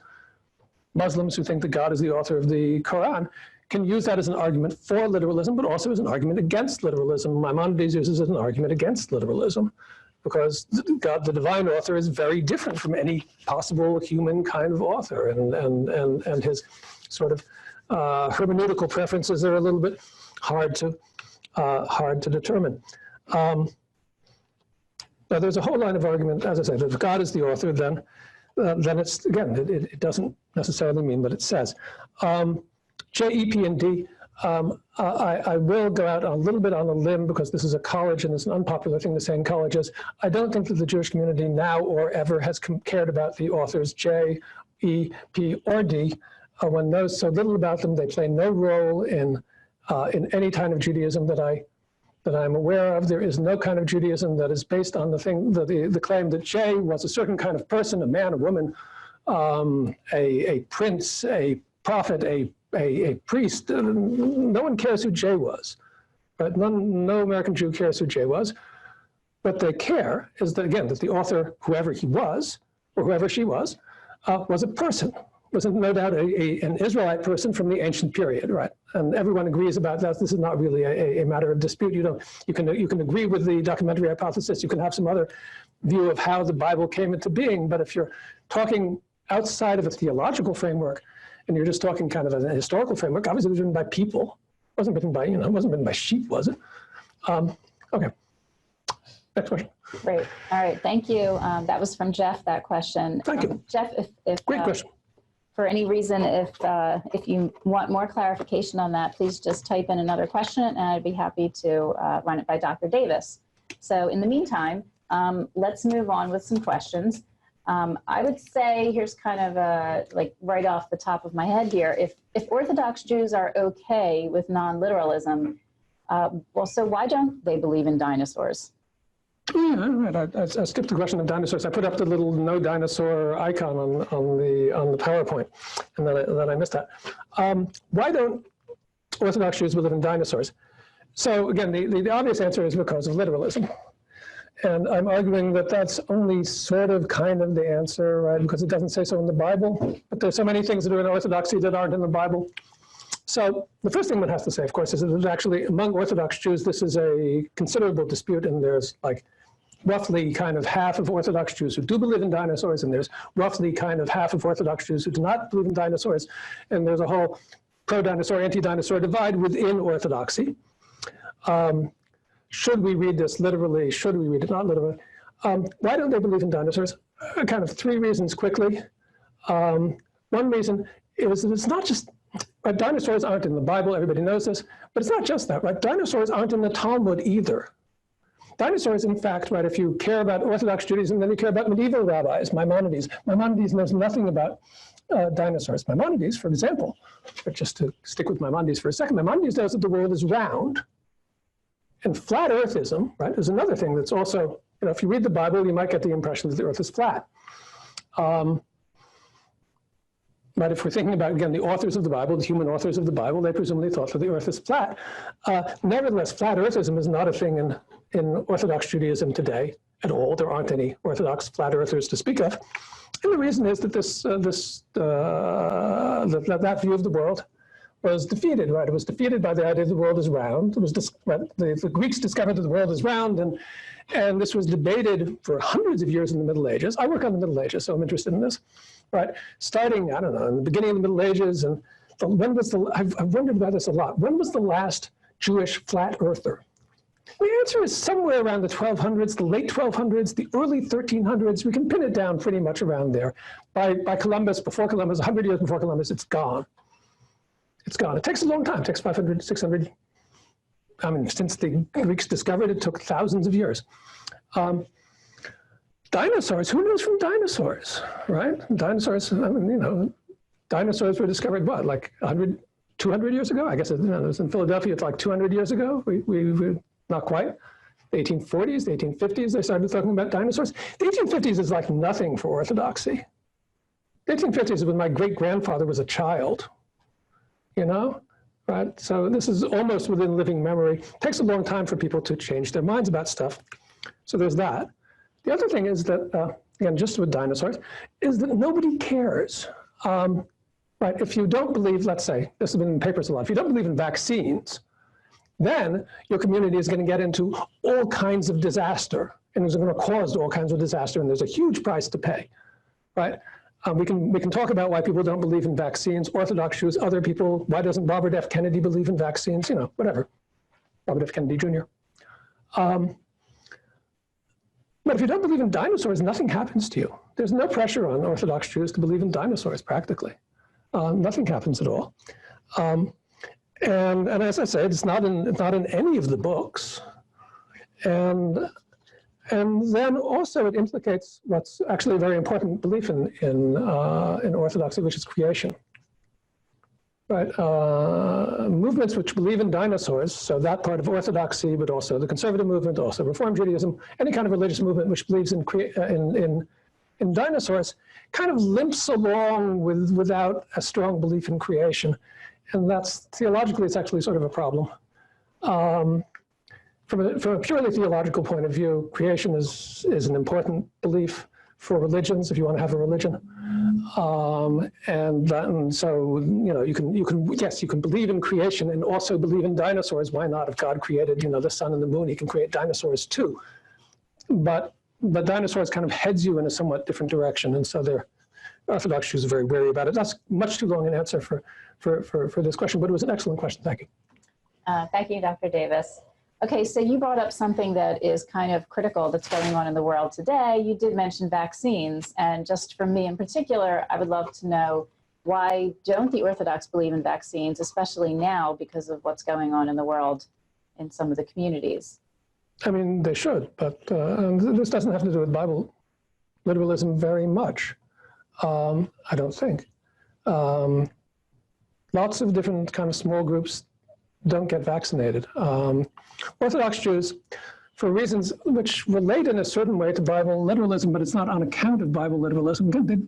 Muslims who think that God is the author of the Quran, can use that as an argument for literalism, but also as an argument against literalism. Maimonides uses it as an argument against literalism, because God, the divine author, is very different from any possible human kind of author, and his sort of hermeneutical preferences are a little bit hard to determine. Now, there's a whole line of argument, as I said, that if God is the author, then it's, again, it doesn't necessarily mean what it says. J, E, P, and D, I will go out a little bit on a limb because this is a college and it's an unpopular thing to say in colleges. I don't think that the Jewish community now or ever has cared about the authors J, E, P, or D. One knows so little about them. They play no role in any kind of Judaism that I'm aware of. There is no kind of Judaism that is based on the claim that J was a certain kind of person, a man, a woman, a prince, a prophet, a priest. No one cares who J was. Right? No American Jew cares who J was. what they care is that, again, that the author, whoever he was, or whoever she was a person, was no doubt an Israelite person from the ancient period, right? And everyone agrees about that. This is not really a matter of dispute. You can agree with the documentary hypothesis. You can have some other view of how the Bible came into being. But if you're talking outside of a theological framework, and you're just talking kind of as a historical framework, obviously it was written by people. It wasn't written by, it wasn't written by sheep, was it? Okay. Next question. Great. All right. Thank you. That was from Jeff, that question. Thank you. Jeff, if Great question. For any reason, if you want more clarification on that, please just type in another question, and I'd be happy to run it by Dr. Davis. So in the meantime, let's move on with some questions. I would say, here's kind of like right off the top of my head here, if Orthodox Jews are okay with non-literalism, well, so why don't they believe in dinosaurs? Yeah, right. I skipped the question of dinosaurs. I put up the little no dinosaur icon on the PowerPoint, and then I missed that. Why don't Orthodox Jews believe in dinosaurs? So again, the obvious answer is because of literalism. And I'm arguing that that's only sort of kind of the answer, right? Because it doesn't say so in the Bible. But there's so many things that are in Orthodoxy that aren't in the Bible. So the first thing one has to say, of course, is that there's actually, among Orthodox Jews, this is a considerable dispute, and there's like roughly kind of half of Orthodox Jews who do believe in dinosaurs, and there's roughly kind of half of Orthodox Jews who do not believe in dinosaurs, and there's a whole pro-dinosaur, anti-dinosaur divide within Orthodoxy. Should we read this literally? Should we read it not literally? Why don't they believe in dinosaurs? Kind of three reasons quickly. One reason is that it's not just, right, dinosaurs aren't in the Bible, everybody knows this, but it's not just that, right? Dinosaurs aren't in the Talmud either. Dinosaurs, in fact, right, if you care about Orthodox Judaism, then you care about medieval rabbis, Maimonides. Maimonides knows nothing about dinosaurs. Maimonides, for example, but just to stick with Maimonides for a second, Maimonides knows that the world is round. And flat earthism, right, is another thing that's also, if you read the Bible, you might get the impression that the earth is flat. But if we're thinking about, again, the authors of the Bible, the human authors of the Bible, they presumably thought that the earth is flat. Nevertheless, flat earthism is not a thing in Orthodox Judaism today at all. There aren't any Orthodox flat earthers to speak of. And the reason is that that view of the world was defeated, right? It was defeated by the idea that the world is round. It was the Greeks discovered that the world is round, and this was debated for hundreds of years in the Middle Ages. I work on the Middle Ages, so I'm interested in this, right? Starting, I don't know, in the beginning of the Middle Ages, and I've wondered about this a lot. When was the last Jewish flat earther? The answer is somewhere around the 1200s, the late 1200s, the early 1300s. We can pin it down pretty much around there. By Columbus, before Columbus, 100 years before Columbus, it's gone. It's gone. It takes a long time. It takes 500, 600. I mean, since the Greeks discovered it, took thousands of years. Dinosaurs, who knows from dinosaurs, right? Dinosaurs, I mean, dinosaurs were discovered, what, like 100, 200 years ago? I guess it was in Philadelphia, it's like 200 years ago. We not quite. The 1840s, the 1850s, they started talking about dinosaurs. The 1850s is like nothing for Orthodoxy. The 1850s is when my great-grandfather was a child. Right? So this is almost within living memory. It takes a long time for people to change their minds about stuff. So there's that. The other thing is that, again, just with dinosaurs, is that nobody cares. Right? If you don't believe, let's say, this has been in papers a lot, if you don't believe in vaccines, then your community is going to get into all kinds of disaster, and it's going to cause all kinds of disaster, and there's a huge price to pay, right? We can talk about why people don't believe in vaccines, Orthodox Jews, other people. Why doesn't Robert F. Kennedy believe in vaccines? Whatever. Robert F. Kennedy Jr. But if you don't believe in dinosaurs, nothing happens to you. There's no pressure on Orthodox Jews to believe in dinosaurs, practically. Nothing happens at all. And as I said, it's not in any of the books. And then also it implicates what's actually a very important belief in Orthodoxy, which is creation. Right? Movements which believe in dinosaurs, so that part of Orthodoxy, but also the conservative movement, also Reform Judaism, any kind of religious movement which believes in dinosaurs, kind of limps along without a strong belief in creation. And that's, theologically, it's actually sort of a problem. For from a purely theological point of view, creation is an important belief for religions, if you want to have a religion. And so, you know, you can believe in creation and also believe in dinosaurs. Why not? If God created, you know, the sun and the moon, he can create dinosaurs too. But dinosaurs kind of heads you in a somewhat different direction. And so Orthodox Jews are very wary about it. That's much too long an answer for this question, but it was an excellent question. Thank you. Thank you, Dr. Davis. Okay, so you brought up something that is kind of critical that's going on in the world today. You did mention vaccines, and just for me in particular, I would love to know, why don't the Orthodox believe in vaccines, especially now because of what's going on in the world in some of the communities? I mean, they should, but this doesn't have to do with Bible literalism very much, I don't think. Lots of different kind of small groups don't get vaccinated. Orthodox Jews, for reasons which relate in a certain way to Bible literalism, but it's not on account of Bible literalism. It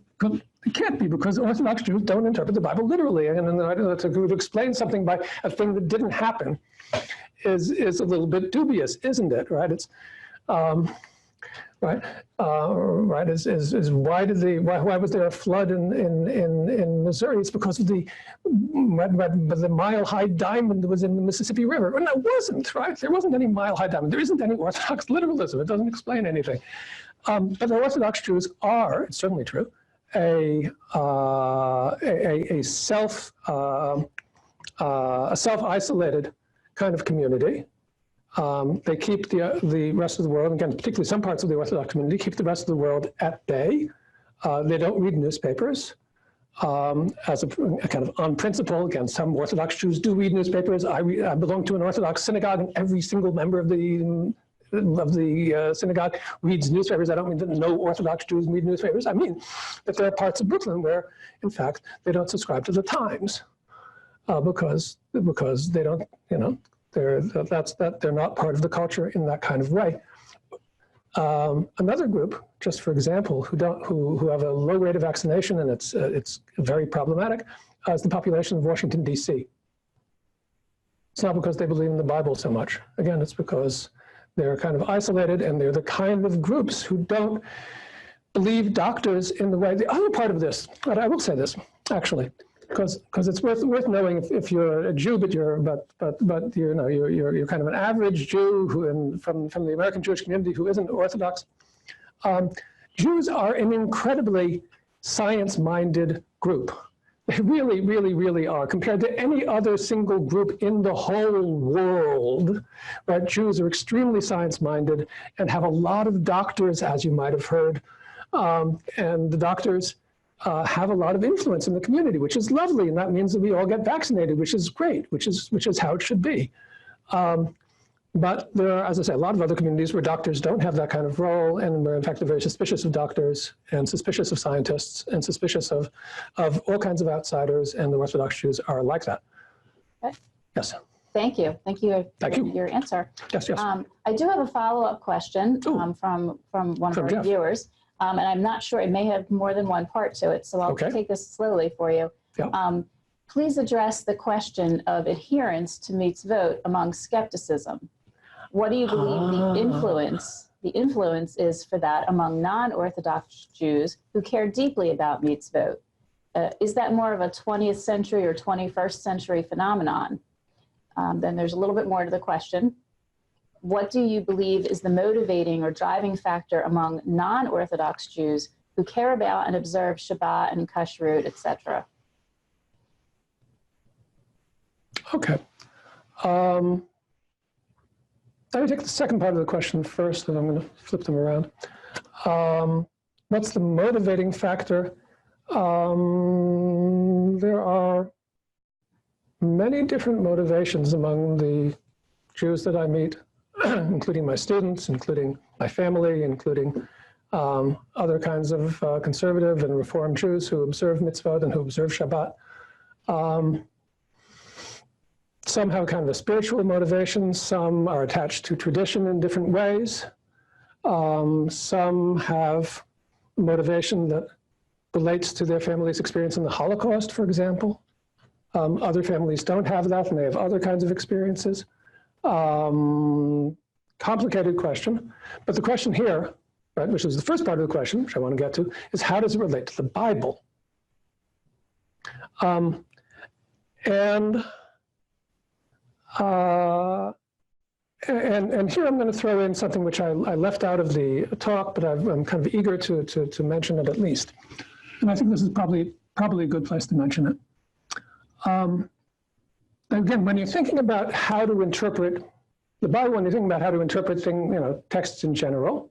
can't be, because Orthodox Jews don't interpret the Bible literally. And to explain something by a thing that didn't happen is a little bit dubious, isn't it? Right? It's right. Why was there a flood in Missouri? It's because of the mile-high diamond that was in the Mississippi River. And it wasn't, right? There wasn't any mile-high diamond. There isn't any Orthodox literalism. It doesn't explain anything. But the Orthodox Jews are, it's certainly true, a self-isolated kind of community. They keep the rest of the world, again, particularly some parts of the Orthodox community, keep the rest of the world at bay. They don't read newspapers as a kind of on principle. Again, some Orthodox Jews do read newspapers. I belong to an Orthodox synagogue, and every single member of the synagogue reads newspapers. I don't mean that no Orthodox Jews read newspapers. I mean that there are parts of Brooklyn where, in fact, they don't subscribe to the Times because they don't, you know, they're not part of the culture in that kind of way. Another group, just for example, who have a low rate of vaccination, and it's very problematic, is the population of Washington, D.C. It's not because they believe in the Bible so much. Again, it's because they're kind of isolated, and they're the kind of groups who don't believe doctors in the way. The other part of this, but I will say this actually, because it's worth knowing if you're a Jew, but you're kind of an average Jew from the American Jewish community who isn't Orthodox. Jews are an incredibly science-minded group. They really, really, really are. Compared to any other single group in the whole world, right? Jews are extremely science-minded and have a lot of doctors, as you might have heard, and the doctors have a lot of influence in the community, which is lovely, and that means that we all get vaccinated, which is great, which is how it should be. But there are, as I say, a lot of other communities where doctors don't have that kind of role, and where in fact they're very suspicious of doctors and suspicious of scientists and suspicious of all kinds of outsiders, and the Orthodox Jews are like that. Okay. Yes. Thank you. Thank you for your answer. Yes, yes. I do have a follow-up question from one of our viewers. And I'm not sure, it may have more than one part to it, so I'll take this slowly for you. Yeah. Please address the question of adherence to mitzvot among skepticism. What do you believe the influence is for that among non-Orthodox Jews who care deeply about mitzvot? Is that more of a 20th century or 21st century phenomenon? Then there's a little bit more to the question. What do you believe is the motivating or driving factor among non-Orthodox Jews who care about and observe Shabbat and Kashrut, etc.? Okay. Let me take the second part of the question first, and I'm going to flip them around. What's the motivating factor? There are many different motivations among the Jews that I meet, including my students, including my family, including other kinds of conservative and Reform Jews who observe mitzvot and who observe Shabbat. Some have kind of a spiritual motivation. Some are attached to tradition in different ways. Some have motivation that relates to their family's experience in the Holocaust, for example. Other families don't have that, and they have other kinds of experiences. complicated question. But the question here, right, which is the first part of the question, which I want to get to, is how does it relate to the Bible? And here I'm going to throw in something which I left out of the talk, but I'm kind of eager to mention it at least. And I think this is probably a good place to mention it. Again, when you're thinking about how to interpret the Bible, when you're thinking about how to interpret texts in general,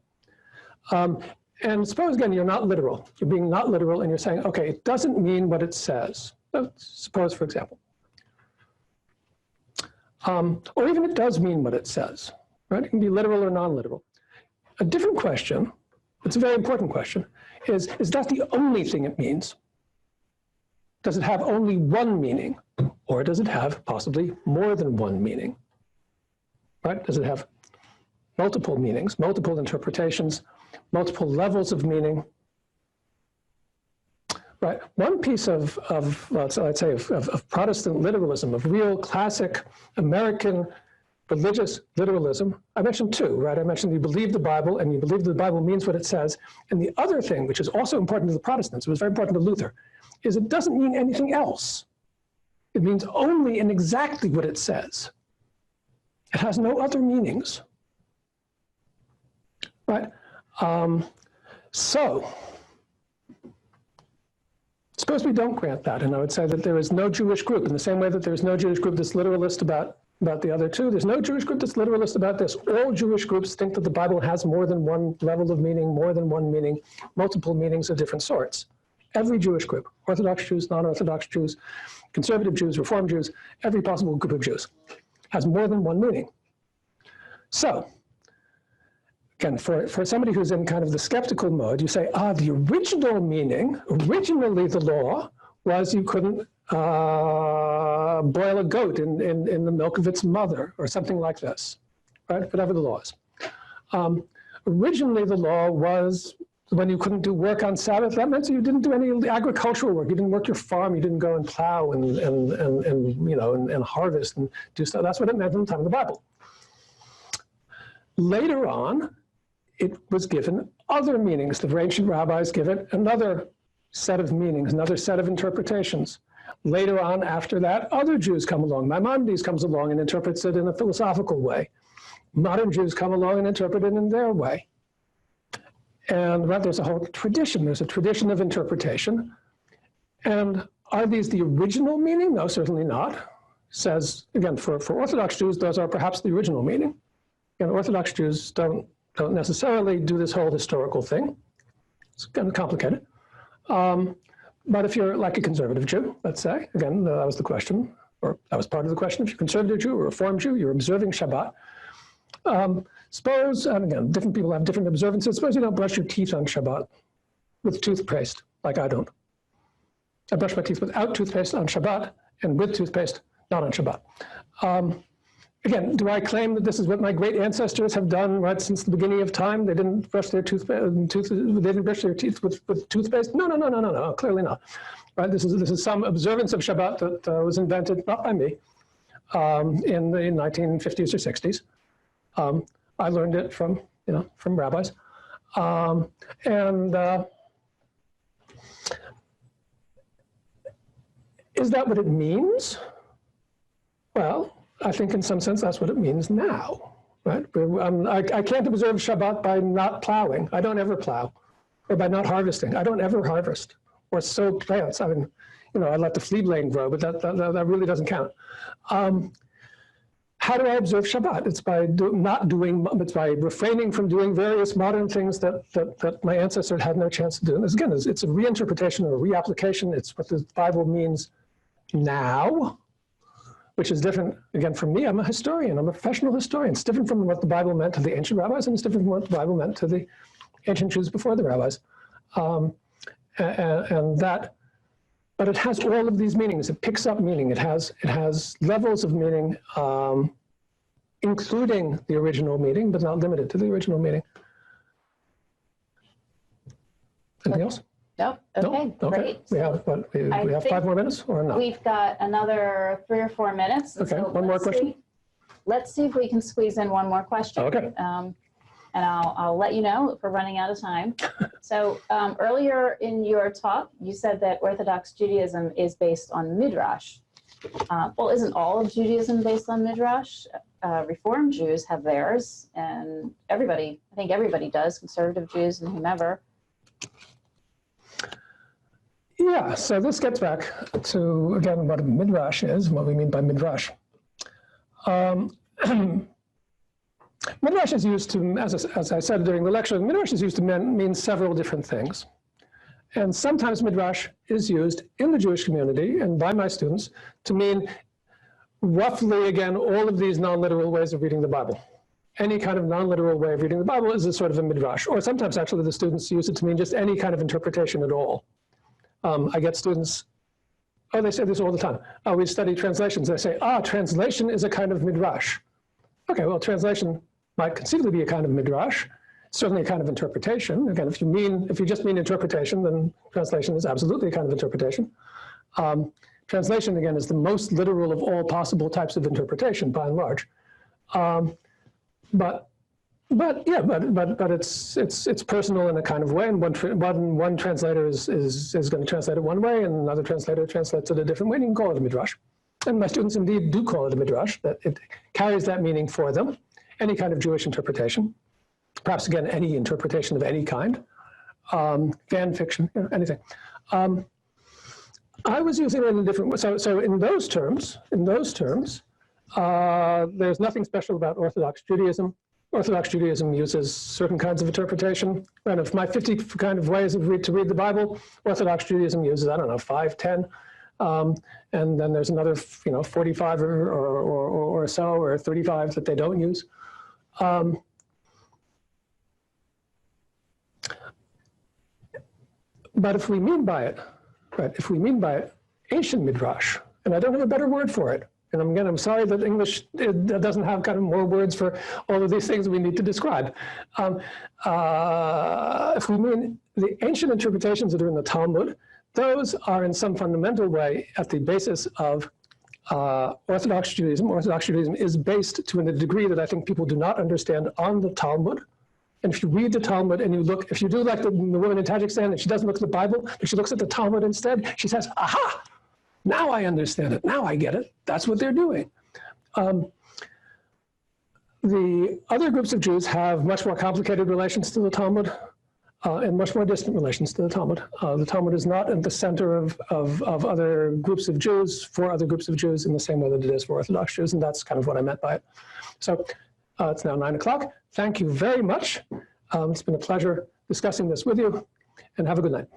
and suppose, again, you're not literal. You're being not literal, and you're saying, okay, it doesn't mean what it says. Suppose, for example. Or even it does mean what it says, right? It can be literal or non-literal. A different question, it's a very important question, is that the only thing it means? Does it have only one meaning? Or does it have possibly more than one meaning? Right? Does it have multiple meanings, multiple interpretations, multiple levels of meaning? Right. One piece of Protestant literalism, of real classic American religious literalism, I mentioned two, right? I mentioned you believe the Bible and you believe the Bible means what it says. And the other thing, which is also important to the Protestants, it was very important to Luther, is it doesn't mean anything else. It means only and exactly what it says. It has no other meanings. Right? So, suppose we don't grant that, and I would say that there is no Jewish group, in the same way that there is no Jewish group that's literalist about the other two, there's no Jewish group that's literalist about this. All Jewish groups think that the Bible has more than one level of meaning, more than one meaning, multiple meanings of different sorts. Every Jewish group, Orthodox Jews, non-Orthodox Jews, conservative Jews, Reform Jews, every possible group of Jews has more than one meaning. So, again, for somebody who's in kind of the skeptical mode, you say, the original meaning, originally the law was you couldn't boil a goat in the milk of its mother, or something like this, right? Whatever the law is. Originally the law was when you couldn't do work on Sabbath, that meant you didn't do any agricultural work. You didn't work your farm. You didn't go and plow and harvest and do stuff. That's what it meant in the time of the Bible. Later on, it was given other meanings. The ancient rabbis give it another set of meanings, another set of interpretations. Later on, after that, other Jews come along. Maimonides comes along and interprets it in a philosophical way. Modern Jews come along and interpret it in their way. And there's a whole tradition. There's a tradition of interpretation. And are these the original meaning? No, certainly not. Says, again, for Orthodox Jews, those are perhaps the original meaning. And Orthodox Jews don't necessarily do this whole historical thing. It's kind of complicated. But if you're like a conservative Jew, let's say, again, that was the question, or that was part of the question. If you're a conservative Jew or a Reform Jew, you're observing Shabbat. Suppose, and again, different people have different observances. Suppose you don't brush your teeth on Shabbat with toothpaste, like I don't. I brush my teeth without toothpaste on Shabbat and with toothpaste not on Shabbat. Again, do I claim that this is what my great ancestors have done right since the beginning of time? They didn't brush their teeth with toothpaste? No, clearly not. Right? This is some observance of Shabbat that was invented, not by me, in the 1950s or 60s. I learned it from rabbis. Is that what it means? Well, I think in some sense that's what it means now, right? I can't observe Shabbat by not plowing. I don't ever plow. Or by not harvesting. I don't ever harvest or sow plants. I mean, I let the fleabane grow, but that really doesn't count. How do I observe Shabbat? It's by it's by refraining from doing various modern things that my ancestors had no chance to do. And this, again, it's a reinterpretation or a reapplication. It's what the Bible means now, which is different, again, from me. I'm a historian. I'm a professional historian. It's different from what the Bible meant to the ancient rabbis, and it's different from what the Bible meant to the ancient Jews before the rabbis. But it has all of these meanings. It picks up meaning. It has levels of meaning, including the original meaning, but not limited to the original meaning. Anything else? No. Okay, no? Great. We have 5 more minutes or not? We've got another 3 or 4 minutes. Okay, So one more question. let's see if we can squeeze in one more question. Okay. And I'll let you know if we're running out of time. So earlier in your talk, you said that Orthodox Judaism is based on Midrash. Well, isn't all of Judaism based on Midrash? Reform Jews have theirs, and everybody, I think everybody does, conservative Jews and whomever. Yeah, so this gets back to, again, what a Midrash is, what we mean by Midrash. Midrash is used to, as I said during the lecture, Midrash is used to mean several different things. And sometimes Midrash is used in the Jewish community and by my students to mean roughly, again, all of these non-literal ways of reading the Bible. Any kind of non-literal way of reading the Bible is a sort of a Midrash. Or sometimes actually the students use it to mean just any kind of interpretation at all. I get students, oh, they say this all the time. Oh, we study translations. They say, translation is a kind of Midrash. Okay, well, translation might conceivably be a kind of Midrash. It's certainly a kind of interpretation. Again, if you just mean interpretation, then translation is absolutely a kind of interpretation. Translation, again, is the most literal of all possible types of interpretation, by and large. But it's personal in a kind of way, and one translator is going to translate it one way, and another translator translates it a different way, and you can call it a Midrash. And my students indeed do call it a Midrash, that it carries that meaning for them, any kind of Jewish interpretation, perhaps again, any interpretation of any kind, fan fiction, anything. I was using it in a different way. So in those terms, there's nothing special about Orthodox Judaism. Orthodox Judaism uses certain kinds of interpretation. And of my 50 kind of ways to read the Bible, Orthodox Judaism uses, I don't know, 5, 10. And then there's another, 45 or so, or 35 that they don't use. But if we mean by it, ancient Midrash, and I don't have a better word for it, and again, I'm sorry that English doesn't have kind of more words for all of these things we need to describe. If we mean the ancient interpretations that are in the Talmud, those are in some fundamental way at the basis of Orthodox Judaism. Orthodox Judaism is based to a degree that I think people do not understand on the Talmud. And if you read the Talmud and you look, if you do like the woman in Tajikistan and she doesn't look at the Bible, but she looks at the Talmud instead, she says, aha, now I understand it, now I get it. That's what they're doing. The other groups of Jews have much more complicated relations to the Talmud and much more distant relations to the Talmud. The Talmud is not at the center of other groups of Jews, for other groups of Jews, in the same way that it is for Orthodox Jews, and that's kind of what I meant by it. So it's now 9 o'clock. Thank you very much. It's been a pleasure discussing this with you, and have a good night.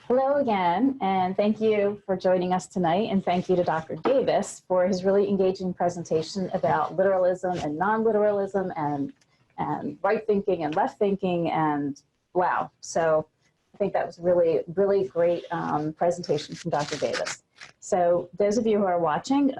Hello again, and thank you for joining us tonight, and thank you to Dr. Davis for his really engaging presentation about literalism and non-literalism and right thinking and left thinking, and wow. So I think that was really, really great presentation from Dr. Davis. So those of you who are watching,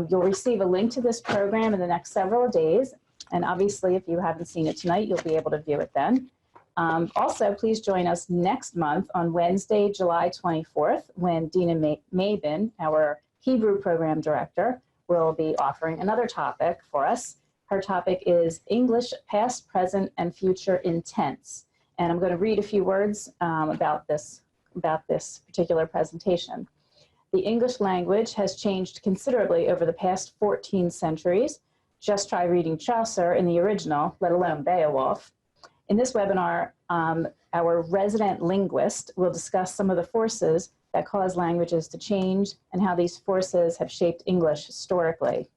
you'll receive a link to this program in the next several days, and obviously if you haven't seen it tonight, you'll be able to view it then. Also, please join us next month on Wednesday, July 24th, when Dina Mabin, our Hebrew program director, will be offering another topic for us. Her topic is English past, present, and future in tense. And I'm going to read a few words about this particular presentation. The English language has changed considerably over the past 14 centuries. Just try reading Chaucer in the original, let alone Beowulf. In this webinar, our resident linguist will discuss some of the forces that cause languages to change and how these forces have shaped English historically.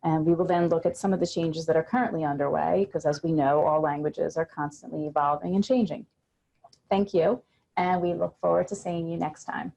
And we will then look at some of the changes that are currently underway, because as we know, all languages are constantly evolving and changing. Thank you, and we look forward to seeing you next time.